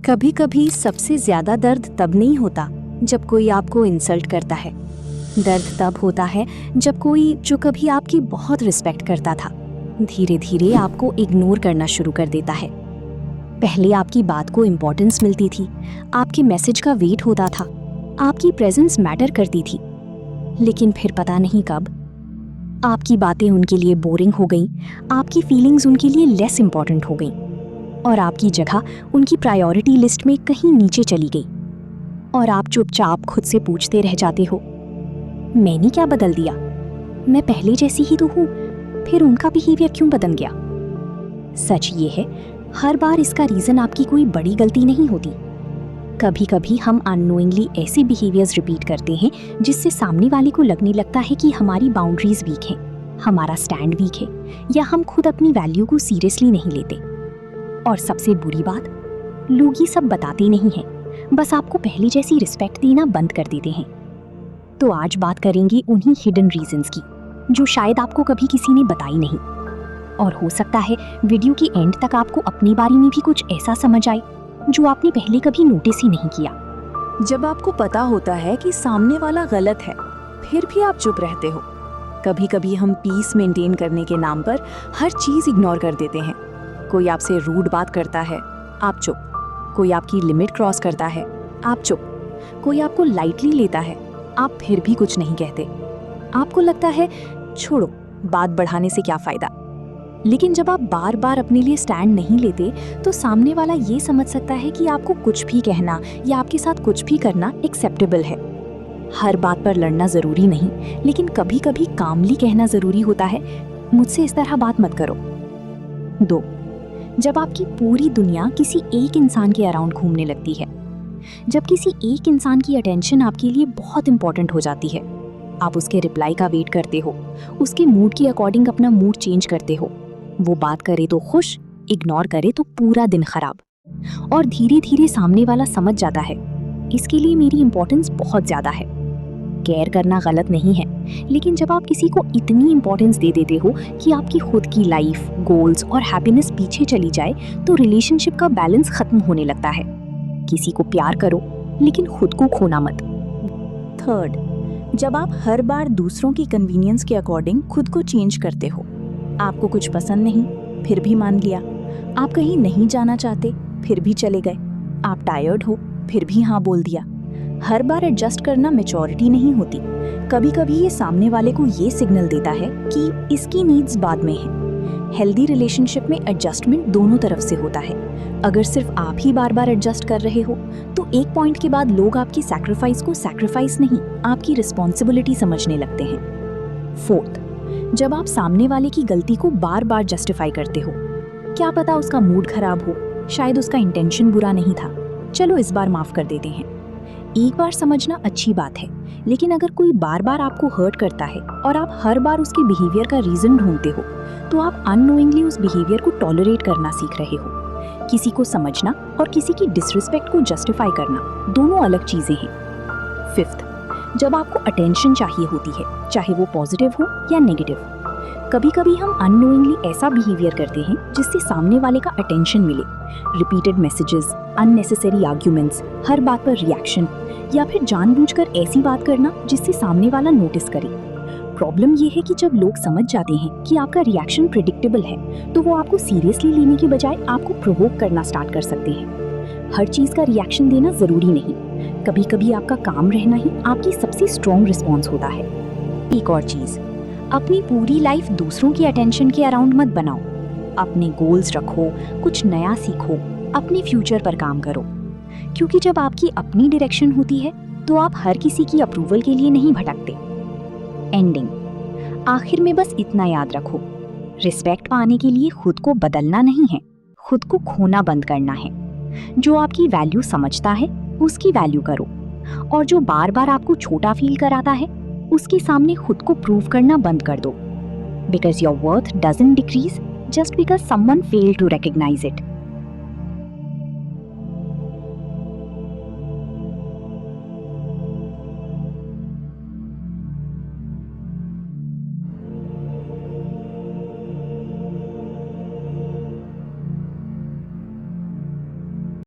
कभी कभी सबसे ज्यादा दर्द तब नहीं होता जब कोई आपको इंसल्ट करता है। दर्द तब होता है जब कोई जो कभी आपकी बहुत रिस्पेक्ट करता था धीरे धीरे आपको इग्नोर करना शुरू कर देता है। पहले आपकी बात को इम्पोर्टेंस मिलती थी, आपके मैसेज का वेट होता था, आपकी प्रेजेंस मैटर करती थी। लेकिन फिर पता नहीं कब आपकी बातें उनके लिए बोरिंग हो गईं, आपकी फीलिंग्स उनके लिए लेस इम्पॉर्टेंट हो गईं और आपकी जगह उनकी प्रायोरिटी लिस्ट में कहीं नीचे चली गई। और आप चुपचाप खुद से पूछते रह जाते हो, मैंने क्या बदल दिया? मैं पहले जैसी ही तो हूँ, फिर उनका बिहेवियर क्यों बदल गया? सच ये है, हर बार इसका रीज़न आपकी कोई बड़ी गलती नहीं होती। कभी कभी हम अननोइंगली ऐसे बिहेवियर्स रिपीट करते हैं जिससे सामने वाले को लगने लगता है कि हमारी बाउंड्रीज वीक हैं, हमारा स्टैंड वीक है, या हम खुद अपनी वैल्यू को सीरियसली नहीं लेते। और सबसे बुरी बात, लोग ये सब बताते नहीं हैं, बस आपको पहले जैसी रिस्पेक्ट देना बंद कर देते हैं। तो आज बात करेंगे उन्हीं हिडन रीजंस की जो शायद आपको कभी किसी ने बताई नहीं। और हो सकता है वीडियो के एंड तक आपको अपने बारे में भी कुछ ऐसा समझ आए जो आपने पहले कभी नोटिस ही नहीं किया। जब आपको पता होता है कि सामने वाला गलत है, फिर भी आप चुप रहते हो। कभी कभी हम पीस मेंटेन करने के नाम पर हर चीज़ इग्नोर कर देते हैं। कोई आपसे रूड बात करता है, आप चुप। कोई आपकी लिमिट क्रॉस करता है, आप चुप। कोई आपको लाइटली लेता है, आप फिर भी कुछ नहीं कहते। आपको लगता है छोड़ो, बात बढ़ाने से क्या फ़ायदा। लेकिन जब आप बार बार अपने लिए स्टैंड नहीं लेते तो सामने वाला ये समझ सकता है कि आपको कुछ भी कहना या आपके साथ कुछ भी करना एक्सेप्टेबल है। हर बात पर लड़ना ज़रूरी नहीं, लेकिन कभी कभी कामली कहना ज़रूरी होता है, मुझसे इस तरह बात मत करो। 2. जब आपकी पूरी दुनिया किसी एक इंसान के अराउंड घूमने लगती है। जब किसी एक इंसान की अटेंशन आपके लिए बहुत इंपॉर्टेंट हो जाती है, आप उसके रिप्लाई का वेट करते हो, उसके मूड के अकॉर्डिंग अपना मूड चेंज करते हो। वो बात करे तो खुश, इग्नोर करे तो पूरा दिन खराब। और धीरे धीरे सामने वाला समझ जाता है इसके लिए मेरी इंपॉर्टेंस बहुत ज़्यादा है। केयर करना गलत नहीं है, लेकिन जब आप किसी को इतनी इंपॉर्टेंस दे देते हो कि आपकी खुद की लाइफ, गोल्स और हैप्पीनेस पीछे चली जाए तो रिलेशनशिप का बैलेंस खत्म होने लगता है। किसी को प्यार करो, लेकिन खुद को खोना मत। 3. जब आप हर बार दूसरों की कन्वीनियंस के अकॉर्डिंग खुद को चेंज करते हो। आपको कुछ पसंद नहीं, फिर भी मान लिया। आप कहीं नहीं जाना चाहते, फिर भी चले गए। आप टायर्ड हो, फिर भी हाँ बोल दिया। हर बार एडजस्ट करना मैच्योरिटी नहीं होती। कभी कभी ये सामने वाले को ये सिग्नल देता है कि इसकी नीड्स बाद में है। हेल्दी रिलेशनशिप में एडजस्टमेंट दोनों तरफ से होता है। अगर सिर्फ आप ही बार बार एडजस्ट कर रहे हो तो एक पॉइंट के बाद लोग आपकी सैक्रिफाइस को सैक्रिफाइस नहीं, आपकी रिस्पॉन्सिबिलिटी समझने लगते हैं। 4. जब आप सामने वाले की गलती को बार बार जस्टिफाई करते हो। क्या पता उसका मूड खराब हो, शायद उसका इंटेंशन बुरा नहीं था, चलो इस बार माफ कर देते हैं। एक बार समझना अच्छी बात है, लेकिन अगर कोई बार बार आपको हर्ट करता है और आप हर बार उसके बिहेवियर का रीजन ढूंढते हो तो आप अननोइंगली उस बिहेवियर को टॉलरेट करना सीख रहे हो। किसी को समझना और किसी की डिसरिस्पेक्ट को जस्टिफाई करना दोनों अलग चीजें हैं। 5. जब आपको अटेंशन चाहिए होती है, चाहे वो पॉजिटिव हो या नेगेटिव। कभी कभी हम अननोइंगली ऐसा बिहेवियर करते हैं जिससे सामने वाले का अटेंशन मिले। रिपीटेड मैसेजेस, अननेसेसरी आर्ग्यूमेंट्स, हर बात पर रिएक्शन, या फिर जानबूझकर ऐसी बात करना जिससे सामने वाला नोटिस करे। प्रॉब्लम ये है कि जब लोग समझ जाते हैं कि आपका रिएक्शन प्रेडिक्टेबल है तो वो आपको सीरियसली लेने के बजाय आपको प्रोवोक करना स्टार्ट कर सकते हैं। हर चीज़ का रिएक्शन देना ज़रूरी नहीं, कभी कभी आपका काम रहना ही आपकी सबसे स्ट्रॉन्ग रिस्पॉन्स होता है। एक और चीज़, अपनी पूरी लाइफ दूसरों की अटेंशन के अराउंड मत बनाओ। अपने गोल्स रखो, कुछ नया सीखो, अपने फ्यूचर पर काम करो। क्योंकि जब आपकी अपनी डायरेक्शन होती है तो आप हर किसी की अप्रूवल के लिए नहीं भटकते। एंडिंग, आखिर में बस इतना याद रखो, रिस्पेक्ट पाने के लिए खुद को बदलना नहीं है, खुद को खोना बंद करना है। जो आपकी वैल्यू समझता है उसकी वैल्यू करो, और जो बार बार आपको छोटा फील कराता है उसके सामने खुद को प्रूव करना बंद कर दो। Because your worth doesn't decrease just because someone failed to recognise it.